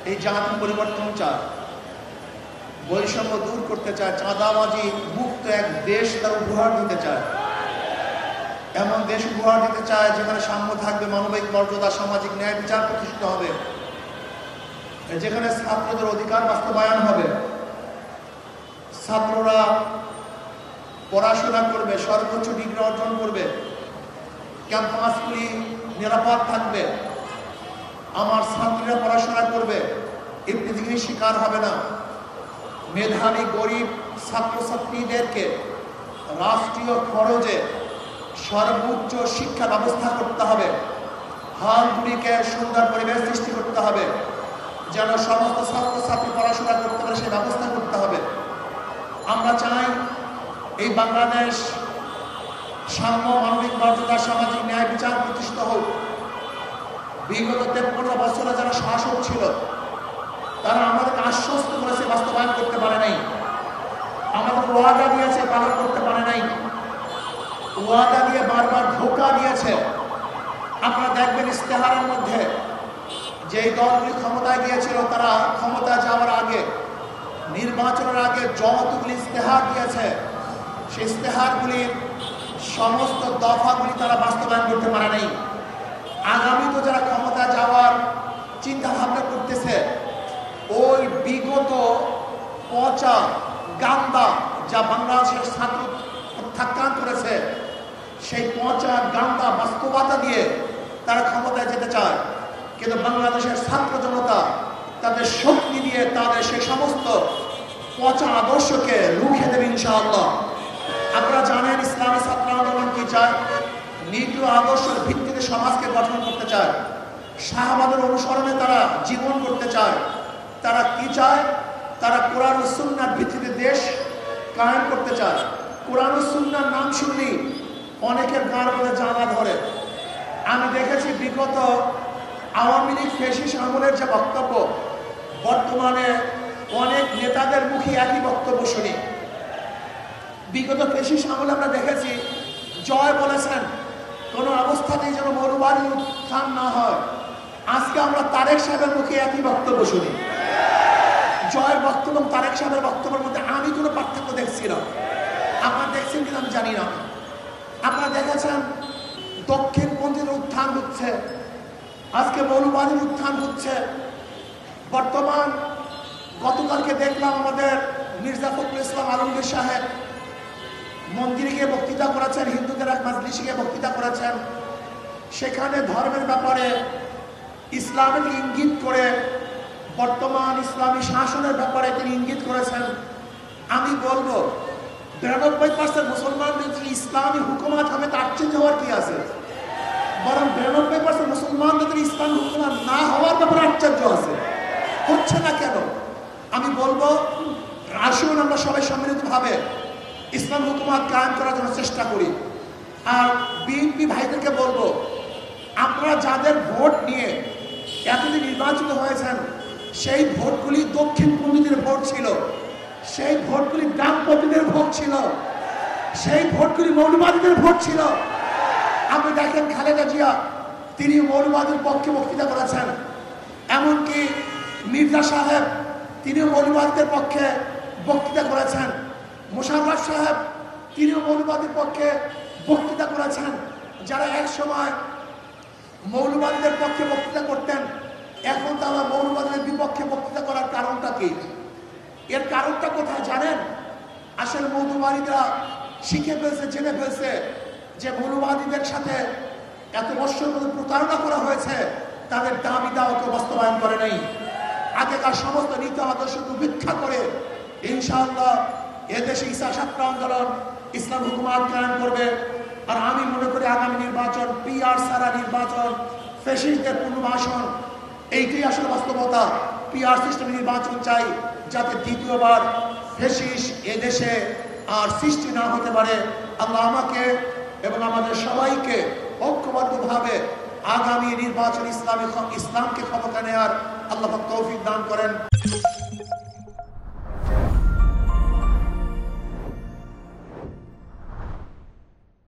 এই জাতি পরিবর্তন চায়, বৈষম্য দূর করতে চায়, চাঁদাবাজি মুক্ত এক দেশ তার উপহার দিতে চায়। এমন দেশ উপহার দিতে চায় যেখানে সাম্য থাকবে, মানবিক মর্যাদা, সামাজিক ন্যায় বিচার প্রতিষ্ঠিত হবে, যেখানে ছাত্রদের অধিকার বাস্তবায়ন হবে, ছাত্ররা পড়াশোনা করবে, সর্বোচ্চ ডিগ্রি অর্জন করবে, ক্যাম্পাসগুলি নিরাপদ থাকবে, আমার ছাত্রীরা পড়াশোনা করবে, ইফতিজিগিরির শিকার হবে না। মেধাবী গরিব ছাত্রছাত্রীদেরকে রাষ্ট্রীয় খরচে সর্বোচ্চ শিক্ষা ব্যবস্থা করতে হবে। হলগুলিকে সুন্দর পরিবেশ সৃষ্টি করতে হবে যেন সমস্ত ছাত্রছাত্রী পড়াশোনা করতে পারে, সেই ব্যবস্থা করতে হবে। আমরা চাই এই বাংলাদেশ সাম্য, মানবিক মর্যাদা, সামাজিক ন্যায় বিচার প্রতিষ্ঠিত হোক। বিগত 53 বছরে যারা শাসক ছিল তারা আমাদেরকে আশ্বস্ত করেছে, বাস্তবায়ন করতে পারে নাই। আমাদের ওয়াদা দিয়েছে, পালন করতে পারে নাই। ওয়াদা দিয়ে বারবার ধোঁকা দিয়েছে। আপনারা দেখবেন ইস্তেহারের মধ্যে যেই দলগুলি ক্ষমতায় গিয়েছিল তারা ক্ষমতায় যাওয়ার আগে, নির্বাচনের আগে যতগুলি ইস্তেহার দিয়েছে সেই ইস্তেহারগুলির সমস্ত দফাগুলি তারা বাস্তবায়ন করতে পারে নাই। আগামী তো যারা ক্ষমতায় যাওয়ার চিন্তা ভাবনা করতেছে, ওই বিগত পচা গান্দা যা বাংলাদেশের ছাত্র প্রত্যাখ্যান করেছে, সেই পচা গান্দা বাস্তবতা দিয়ে তারা ক্ষমতায় যেতে চায়। কিন্তু বাংলাদেশের ছাত্র জনতা তাদের শক্তি দিয়ে তাদের সেই সমস্ত পচা আদর্শকে রুখে দেবে ইনশাআল্লাহ। আপনারা জানেন ইসলামী ছাত্র আন্দোলন কি চায়? নীতি ও আদর্শের ভিত্তিতে সমাজকে গঠন করতে চায়। সাহাবাদের অনুসরণে তারা জীবন করতে চায়। তারা কি চায়? তারা কোরআন ও সুন্নাহর ভিত্তিতে দেশ কায়েম করতে চায়। কোরআন ও সুন্নাহর নাম শুনলেই অনেকের গাঁর মধ্যে জ্বালা ধরে। আমি দেখেছি বিগত আওয়ামী লীগ ফ্যাসিস্ট আমলের যে বক্তব্য, বর্তমানে অনেক নেতাদের মুখে একই বক্তব্য শুনি। বিগত ফ্যাসিস্ট আমলে আমরা দেখেছি জয় বলেছেন কোনো অবস্থাতেই যেন মৌলবাদী উত্থান না হয়। আজকে আমরা তারেক সাহেবের মুখে একই বক্তব্য শুনি। জয়ের বক্তব্য এবং তারেক সাহেবের বক্তব্যের মধ্যে আমি কোনো পার্থক্য দেখছি না। আপনারা দেখছেন কিনা আমি জানি না। আপনারা দেখেছেন দক্ষিণপন্থীর উত্থান হচ্ছে, আজকে মৌলবাদীর উত্থান হচ্ছে। বর্তমান গতকালকে দেখলাম আমাদের মির্জা ফখরুল ইসলাম আলমগীর সাহেব মন্দিরে গিয়ে বক্তৃতা করেছেন, হিন্দুদের এক মাজলিসে গিয়ে বক্তৃতা করেছেন। সেখানে ধর্মের ব্যাপারে ইসলামের ইঙ্গিত করে বর্তমান ইসলামী শাসনের ব্যাপারে তিনি ইঙ্গিত করেছেন। আমি বলবো 92% মুসলমানদের যদি ইসলামী হুকুমাত হবে তার চেঞ্জ হওয়ার কি আছে? বরং 92% মুসলমানদের ইসলামী হুকুমাত না হওয়ার ব্যাপারে আশ্চর্য আছে। হচ্ছে না কেন? আমি বলবো আসুন আমরা সবাই সম্মিলিতভাবে ইসলাম হুকুমাত কায়েম করার জন্য চেষ্টা করি। আর বিএনপি ভাইদেরকে বলবো, আপনারা যাদের ভোট নিয়ে এতদিন নির্বাচিত হয়েছেন সেই ভোটগুলি দক্ষিণপন্থীদের ভোট ছিল, সেই ভোটগুলি ডানপন্থীদের ভোট ছিল, সেই ভোটগুলি মৌলবাদীদের ভোট ছিল। আপনি দেখেন খালেদা জিয়া তিনি মৌলবাদীর পক্ষে বক্তৃতা করেছেন, এমনকি মির্জা সাহেব তিনিও মৌলবাদীদের পক্ষে বক্তৃতা করেছেন, মোশাররফ সাহেব তিনিও মৌলবাদীর পক্ষে বক্তৃতা করেছেন। যারা এক সময় মৌলবাদীদের পক্ষে বক্তৃতা করতেন এখন তারা মৌলবাদীদের বিপক্ষে বক্তৃতা করার কারণটা কি? এর কারণটা কোথায় জানেন? আসলে মৌলবাদীরা শিখে ফেলছে, জেনে ফেলছে যে মৌলবাদীদের সাথে এত বছর মধ্যে প্রতারণা করা হয়েছে, তাদের দাবি দাওয়াকে বাস্তবায়ন করে নেই। আগেকার সমস্ত নীতি আদর্শকে উপেক্ষা করে ইনশাআল্লাহ এদেশে ইসা ছাত্র আন্দোলন ইসলাম হুকুমাত কায়েম করবে। আর আমি মনে করি আগামী নির্বাচন পিআর সারা নির্বাচন, ফ্যাসিস্টদের পুনর্বাসন, এইটাই আসলে বাস্তবতা। পিআর সিস্টেম নির্বাচন চাই যাতে দ্বিতীয়বার ফ্যাসিস্ট এদেশে আর সৃষ্টি না হতে পারে। আল্লাহ আমাকে এবং আমাদের সবাইকে ঐক্যবদ্ধভাবে আগামী নির্বাচন ইসলামকে ক্ষমতা নেওয়ার আল্লাহ তৌফিক দান করেন।